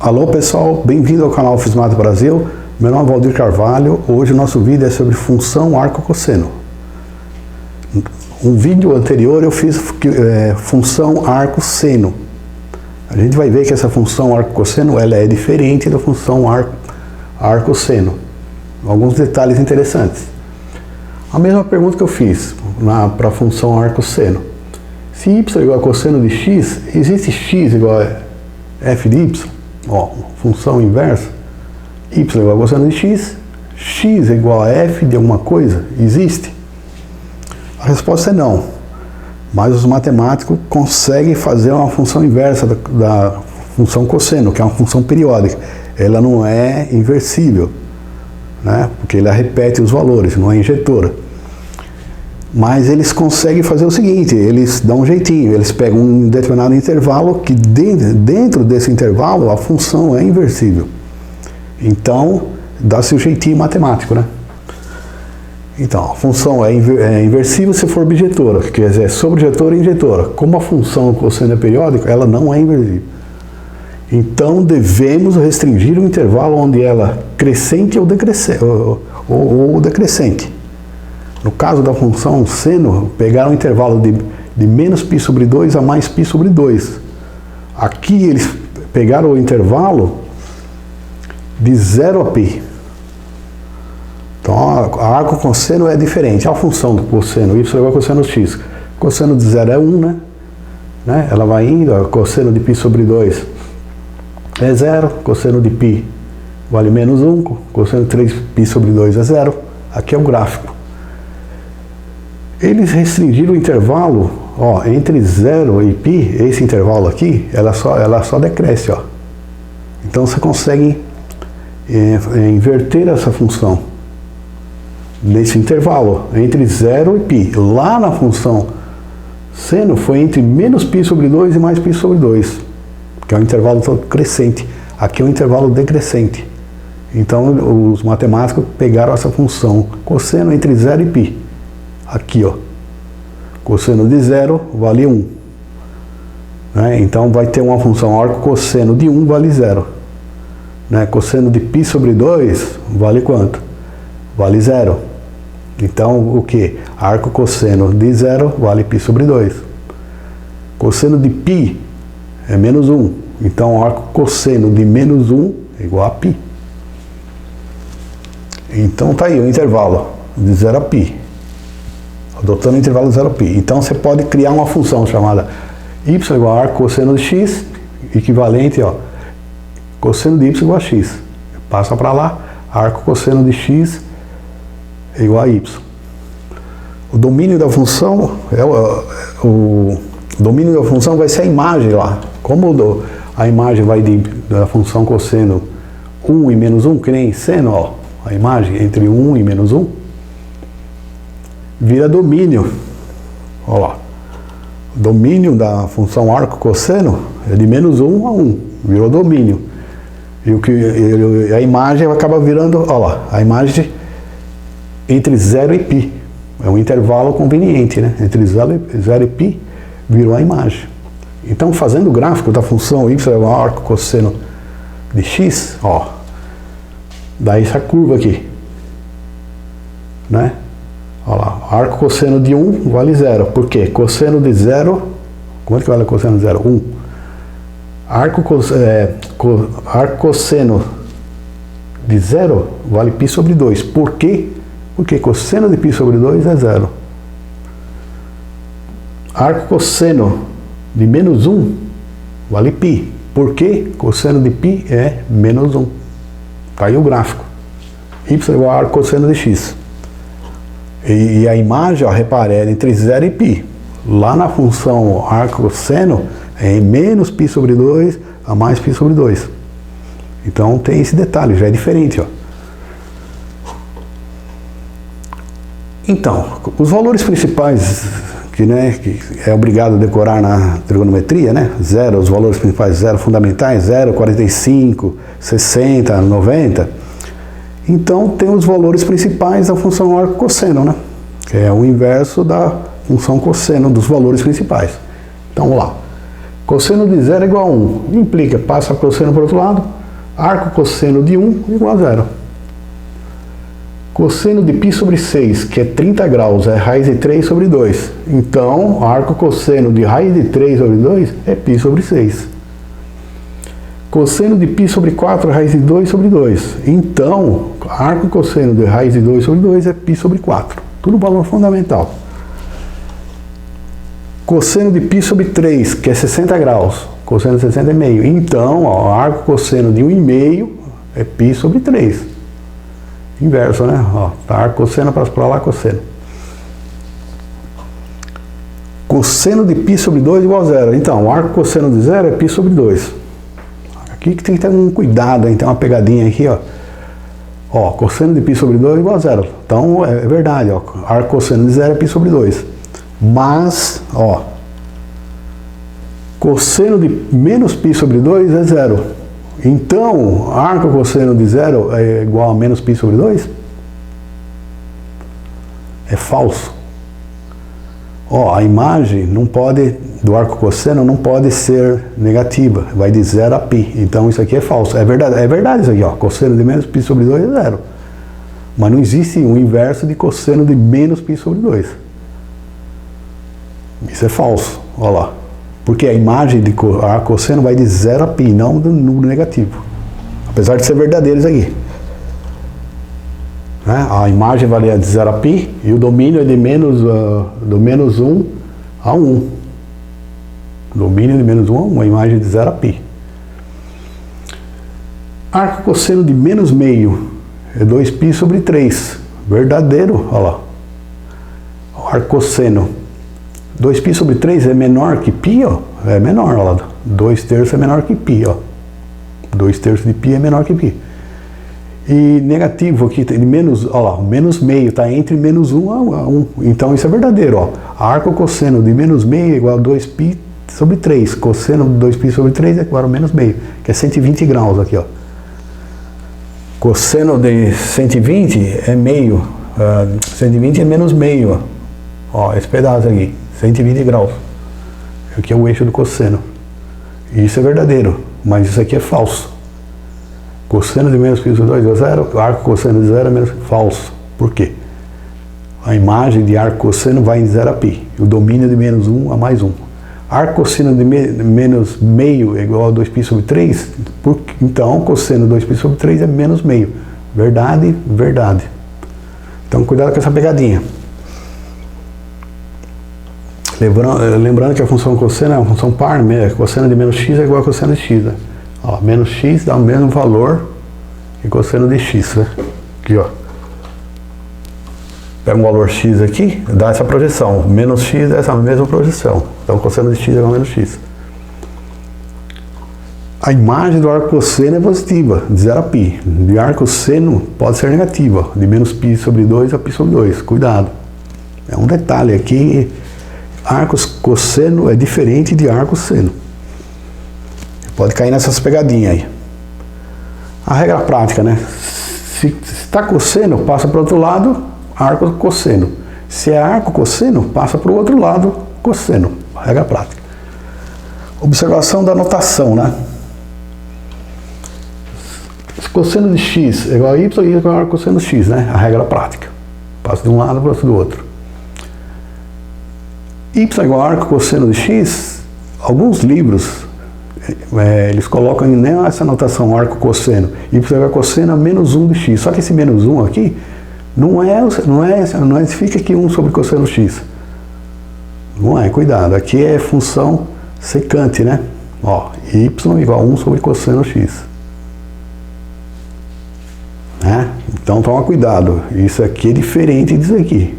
Alô pessoal, bem-vindo ao canal Fismado Brasil. Meu nome é Valdir Carvalho. Hoje o nosso vídeo é sobre função arco-cosseno. Um vídeo anterior eu fiz função arco-seno. A gente vai ver que essa função arco-cosseno ela é diferente da função arco-seno. Alguns detalhes interessantes. A mesma pergunta que eu fiz para a função arco-seno. Se y é igual a cosseno de x, existe x igual a f de y? Ó, função inversa, y é igual a cosseno de x, x é igual a f de alguma coisa, existe? A resposta é não, mas os matemáticos conseguem fazer uma função inversa da função cosseno, que é uma função periódica. Ela não é inversível, né? Porque ela repete os valores, não é injetora. Mas eles conseguem fazer o seguinte, eles dão um jeitinho, eles pegam um determinado intervalo que dentro desse intervalo a função é inversível. Então, dá-se o jeitinho matemático, né? Então, a função é inversível se for bijetora, quer dizer, sobrejetora e injetora. Como a função cosseno é periódica, ela não é inversível. Então, devemos restringir o intervalo onde ela crescente ou decrescente. No caso da função seno, pegaram o intervalo de menos π sobre 2 a mais π sobre 2. Aqui eles pegaram o intervalo de 0 a π. Então a arco-cosseno é diferente. A função do cosseno y é igual a cosseno x. Cosseno de 0 é 1, né? Ela vai indo, a cosseno de π sobre 2 é 0. Cosseno de π vale menos 1. Cosseno de 3π sobre 2 é 0. Aqui é o gráfico. Eles restringiram o intervalo, ó, entre 0 e π, esse intervalo aqui, ela só decresce, ó. Então você consegue inverter essa função nesse intervalo, entre 0 e π. Lá na função seno foi entre menos π sobre 2 e mais π sobre 2, que é um intervalo crescente. Aqui é um intervalo decrescente. Então os matemáticos pegaram essa função cosseno entre 0 e π. Aqui, ó, cosseno de 0 vale 1, né? Então vai ter uma função arco-cosseno de 1 vale 0, né? Cosseno de π sobre 2 vale quanto? Vale 0. Então o que? Arco-cosseno de 0 vale π sobre 2. Cosseno de π é menos 1, então arco-cosseno de menos 1 é igual a π. Então tá aí o intervalo de 0 a π. Adotando o intervalo 0 a π. Então você pode criar uma função chamada y igual a arco-cosseno de x, equivalente, ó, cosseno de y igual a x. Passa para lá, arco-cosseno de x é igual a y. O domínio da função o domínio da função vai ser a imagem lá. Como a imagem vai da função cosseno 1 e menos 1, que nem seno, ó, a imagem entre 1 e menos 1, vira domínio. Olha lá. O domínio da função arco-cosseno é de menos 1 a 1. Virou domínio. E a imagem acaba virando, olha lá, a imagem entre 0 e π. É um intervalo conveniente, né? Entre 0 e π virou a imagem. Então, fazendo o gráfico da função y igual a arco-cosseno de x, ó, dá essa curva aqui, né? Olha lá, arco-cosseno de 1 vale 0. Por quê? Cosseno de 0, quanto que vale cosseno de 0? 1. Arco-cosseno de 0 vale π sobre 2. Por quê? Porque cosseno de π sobre 2 é 0. Arco-cosseno de menos 1 vale π. Por quê? Cosseno de π é menos 1. Tá aí o gráfico. Y igual a arco-cosseno de x. E a imagem, ó, repare, é entre 0 e π. Lá na função arco-cosseno é menos π sobre 2 a mais π sobre 2. Então tem esse detalhe, já é diferente, ó. Então, os valores principais que é obrigado a decorar na trigonometria, né? 0, os valores principais 0 fundamentais, 0, 45, 60, 90. Então tem os valores principais da função arco-cosseno, né? Que é o inverso da função cosseno dos valores principais. Então vamos lá. Cosseno de 0 é igual a 1. Implica, passa cosseno para o outro lado. Arco cosseno de 1 igual a 0. Cosseno de π sobre 6, que é 30 graus, é raiz de 3 sobre 2. Então, arco cosseno de raiz de 3 sobre 2 é π sobre 6. Cosseno de π sobre 4 é raiz de 2 sobre 2. Então, arco cosseno de raiz de 2 sobre 2 é π sobre 4. Tudo valor fundamental. Cosseno de π sobre 3, que é 60 graus. Cosseno de 60 é meio. Então, ó, arco cosseno de 1,5 é π sobre 3. Inverso, né? Ó, tá, arco cosseno para lá, cosseno. Cosseno de π sobre 2 igual a 0. Então, o arco cosseno de 0 é π sobre 2. Aqui que tem que ter um cuidado, hein? Tem uma pegadinha aqui, ó. Ó, cosseno de π sobre 2 igual a 0. Então, é verdade, ó. Arco cosseno de 0 é π sobre 2. Mas, ó, cosseno de menos π sobre 2 é 0. Então, arco cosseno de 0 é igual a menos π sobre 2? É falso. Ó, a imagem não pode, do arco cosseno não pode ser negativa, vai de 0 a π. Então isso aqui é falso. É verdade isso aqui, ó. Cosseno de menos π sobre 2 é 0. Mas não existe o inverso de cosseno de menos π sobre 2. Isso é falso, olha lá. Porque a imagem de arco cosseno vai de 0 a π, não do número negativo. Apesar de ser verdadeiro isso aqui. Né? A imagem varia de 0 a π e o domínio é de do menos 1 a 1. Domínio de menos 1 a 1, a imagem de 0 a π. Arco cosseno de menos meio é 2π sobre 3. Verdadeiro, olha lá. Arco cosseno 2π sobre 3 é menor que π, ó. É menor, olha lá. 2/3 é menor que π, ó. 2/3 de π é menor que π. E negativo aqui, tem menos, olha lá, menos meio, está entre menos 1 a 1. Então isso é verdadeiro, ó. Arco cosseno de menos meio é igual a 2π sobre 3. Cosseno de 2π sobre 3 é igual a menos meio, que é 120 graus aqui, ó. Cosseno de 120 é meio. 120 é menos meio, ó. Ó, esse pedaço aqui. 120 graus. Aqui é o eixo do cosseno. Isso é verdadeiro, mas isso aqui é falso. Cosseno de menos π sobre 2 é 0, arco cosseno de 0 é menos falso. Por quê? A imagem de arco cosseno vai de 0 a π. O domínio de menos 1 a mais 1. Arco cosseno de menos meio é igual a 2π sobre 3. Então, cosseno de 2π sobre 3 é menos meio. Verdade, verdade. Então, cuidado com essa pegadinha. Lembrando que a função cosseno é uma função par, cosseno de menos x é igual a cosseno de x, né? Ó, menos x dá o mesmo valor que cosseno de x, né? Aqui, ó. Pega um valor x aqui, dá essa projeção. Menos x é essa mesma projeção. Então, cosseno de x é igual a menos x. A imagem do arco cosseno é positiva, de 0 a π. De arco seno pode ser negativa, de menos π sobre 2 a π sobre 2. Cuidado. É um detalhe aqui. Arco cosseno é diferente de arco seno. Pode cair nessas pegadinhas aí. A regra prática, né? Se está cosseno, passa para o outro lado, arco cosseno. Se é arco cosseno, passa para o outro lado, cosseno. Regra prática. Observação da notação, né? Cosseno de x é igual a y e igual a cosseno de x, né? A regra prática. Passa de um lado para o outro. Y igual a arco cosseno de x, alguns livros eles colocam nem essa notação arco cosseno. Y igual a cosseno a menos 1 de x. Só que esse menos 1 aqui não fica aqui 1 sobre cosseno x. Não é, cuidado. Aqui é função secante, né? Ó, y igual a 1 sobre cosseno x. Né? Então toma cuidado. Isso aqui é diferente disso aqui.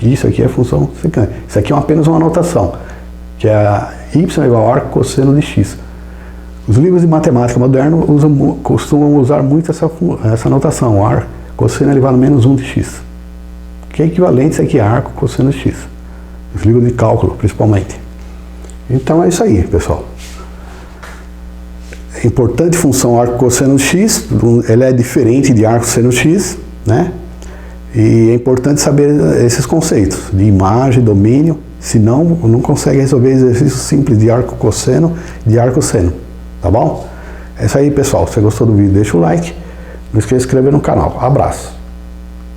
Isso aqui é função secante. Isso aqui é apenas uma notação, que é y igual a arco cosseno de x. Os livros de matemática moderna costumam usar muito essa notação, arco cosseno elevado a menos 1 de x, que é equivalente a isso aqui a arco cosseno de x. Os livros de cálculo, principalmente. Então é isso aí, pessoal. É importante função arco cosseno de x, ela é diferente de arco seno x, né? E é importante saber esses conceitos de imagem, domínio senão não consegue resolver exercício simples de arco cosseno, de arco seno, tá bom? É isso aí, pessoal. Se você gostou do vídeo, deixa o like. Não esqueça de se inscrever no canal. Abraço.